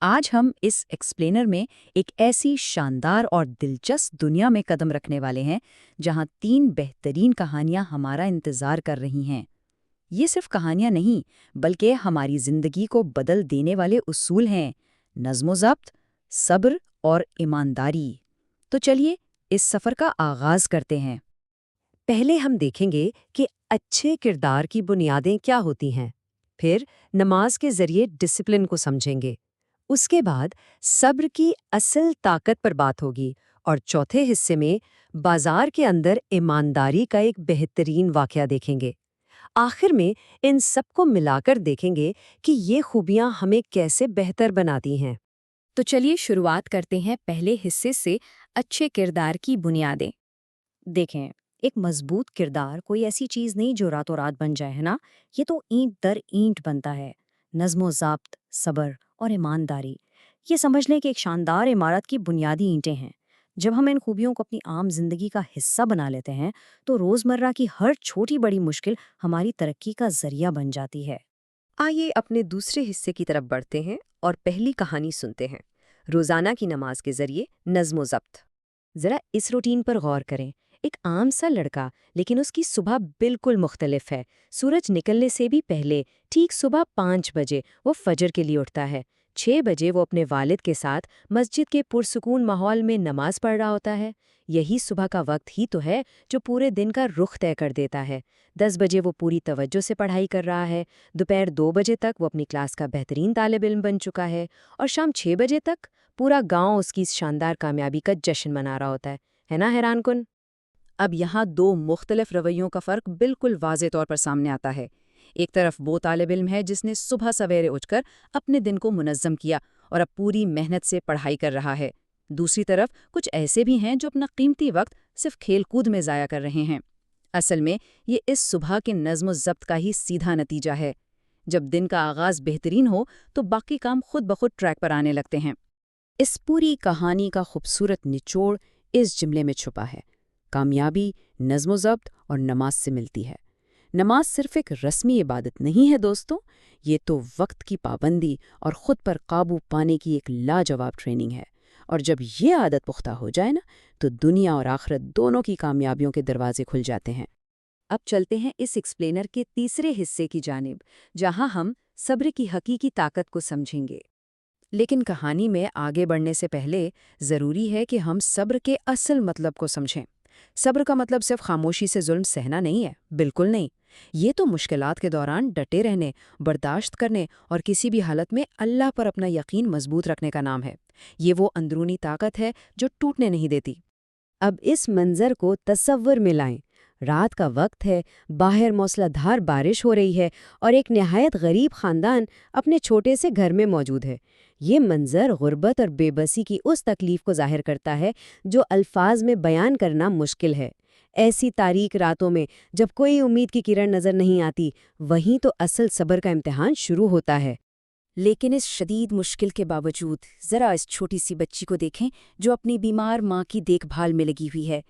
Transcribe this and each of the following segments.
آج ہم اس ایکسپلینر میں ایک ایسی شاندار اور دلچسپ دنیا میں قدم رکھنے والے ہیں جہاں 3 بہترین کہانیاں ہمارا انتظار کر رہی ہیں۔ یہ صرف کہانیاں نہیں بلکہ ہماری زندگی کو بدل دینے والے اصول ہیں: نظم و ضبط، صبر اور ایمانداری۔ تو چلیے اس سفر کا آغاز کرتے ہیں۔ پہلے ہم دیکھیں گے کہ اچھے کردار کی بنیادیں کیا ہوتی ہیں، پھر نماز کے ذریعے ڈسپلن کو سمجھیں گے، اس کے بعد صبر کی اصل طاقت پر بات ہوگی، اور چوتھے حصے میں بازار کے اندر ایمانداری کا ایک بہترین واقعہ دیکھیں گے۔ آخر میں ان سب کو ملا کر دیکھیں گے کہ یہ خوبیاں ہمیں کیسے بہتر بناتی ہیں۔ تو چلیے شروعات کرتے ہیں پہلے حصے سے، اچھے کردار کی بنیادیں۔ دیکھیں، ایک مضبوط کردار کوئی ایسی چیز نہیں جو راتوں رات بن جائے، ہے نا؟ یہ تو اینٹ در اینٹ بنتا ہے۔ نظم و ضبط، صبر اور ایمانداری، یہ سمجھ لیں کہ ایک شاندار عمارت کی بنیادی اینٹیں ہیں۔ جب ہم ان خوبیوں کو اپنی عام زندگی کا حصہ بنا لیتے ہیں تو روزمرہ کی ہر چھوٹی بڑی مشکل ہماری ترقی کا ذریعہ بن جاتی ہے۔ آئیے اپنے دوسرے حصے کی طرف بڑھتے ہیں اور پہلی کہانی سنتے ہیں، روزانہ کی نماز کے ذریعے نظم و ضبط۔ ذرا اس روٹین پر غور کریں، ایک عام سا لڑکا، لیکن اس کی صبح بالکل مختلف ہے۔ سورج نکلنے سے بھی پہلے ٹھیک صبح 5 بجے وہ فجر کے لیے اٹھتا ہے۔ 6 بجے وہ اپنے والد کے ساتھ مسجد کے پرسکون ماحول میں نماز پڑھ رہا ہوتا ہے۔ یہی صبح کا وقت ہی تو ہے جو پورے دن کا رخ طے کر دیتا ہے۔ 10 بجے وہ پوری توجہ سے پڑھائی کر رہا ہے، دوپہر 2 بجے تک وہ اپنی کلاس کا بہترین طالب علم بن چکا ہے، اور شام 6 بجے تک پورا گاؤں اس کی اس شاندار کامیابی کا جشن منا رہا ہوتا ہے نا حیران کن؟ اب یہاں 2 مختلف رویوں کا فرق بالکل واضح طور پر سامنے آتا ہے۔ ایک طرف وہ طالب علم ہے جس نے صبح سویرے اٹھ کر اپنے دن کو منظم کیا اور اب پوری محنت سے پڑھائی کر رہا ہے۔ دوسری طرف کچھ ایسے بھی ہیں جو اپنا قیمتی وقت صرف کھیل کود میں ضائع کر رہے ہیں۔ اصل میں یہ اس صبح کے نظم و ضبط کا ہی سیدھا نتیجہ ہے۔ جب دن کا آغاز بہترین ہو تو باقی کام خود بخود ٹریک پر آنے لگتے ہیں۔ اس پوری کہانی کا خوبصورت نچوڑ اس جملے میں چھپا ہے: کامیابی نظم و ضبط اور نماز سے ملتی ہے۔ نماز صرف ایک رسمی عبادت نہیں ہے دوستو، یہ تو وقت کی پابندی اور خود پر قابو پانے کی ایک لاجواب ٹریننگ ہے، اور جب یہ عادت پختہ ہو جائے نا تو دنیا اور آخرت دونوں کی کامیابیوں کے دروازے کھل جاتے ہیں۔ اب چلتے ہیں اس ایکسپلینر کے تیسرے حصے کی جانب، جہاں ہم صبر کی حقیقی طاقت کو سمجھیں گے۔ لیکن کہانی میں آگے بڑھنے سے پہلے ضروری ہے کہ ہم صبر کے اصل مطلب کو سمجھیں۔ صبر کا مطلب صرف خاموشی سے ظلم سہنا نہیں ہے، بالکل نہیں۔ یہ تو مشکلات کے دوران ڈٹے رہنے، برداشت کرنے اور کسی بھی حالت میں اللہ پر اپنا یقین مضبوط رکھنے کا نام ہے۔ یہ وہ اندرونی طاقت ہے جو ٹوٹنے نہیں دیتی۔ اب اس منظر کو تصور میں لائیں۔ رات کا وقت ہے، باہر موسلا دھار بارش ہو رہی ہے، اور ایک نہایت غریب خاندان اپنے چھوٹے سے گھر میں موجود ہے۔ یہ منظر غربت اور بے بسی کی اس تکلیف کو ظاہر کرتا ہے جو الفاظ میں بیان کرنا مشکل ہے۔ ایسی تاریک راتوں میں جب کوئی امید کی کرن نظر نہیں آتی، وہیں تو اصل صبر کا امتحان شروع ہوتا ہے۔ لیکن اس شدید مشکل کے باوجود ذرا اس چھوٹی سی بچی کو دیکھیں جو اپنی بیمار ماں کی دیکھ بھال میں لگی ہوئی ہے۔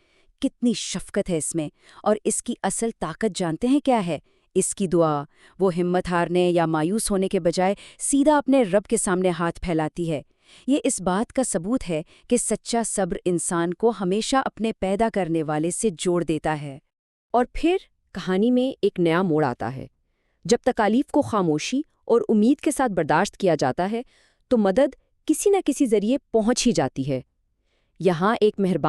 کتنی شفقت ہے اس میں، اور اس کی اصل طاقت جانتے ہیں کیا ہے؟ اس کی دعا۔ وہ ہمت ہارنے یا مایوس ہونے کے بجائے سیدھا اپنے رب کے سامنے ہاتھ پھیلاتی ہے۔ یہ اس بات کا ثبوت ہے کہ سچا صبر انسان کو ہمیشہ اپنے پیدا کرنے والے سے جوڑ دیتا ہے۔ اور پھر کہانی میں ایک نیا موڑ آتا ہے۔ جب تکالیف کو خاموشی اور امید کے ساتھ برداشت کیا جاتا ہے تو مدد کسی نہ کسی ذریعے پہنچ ہی جاتی ہے۔ یہاں ایک مہربان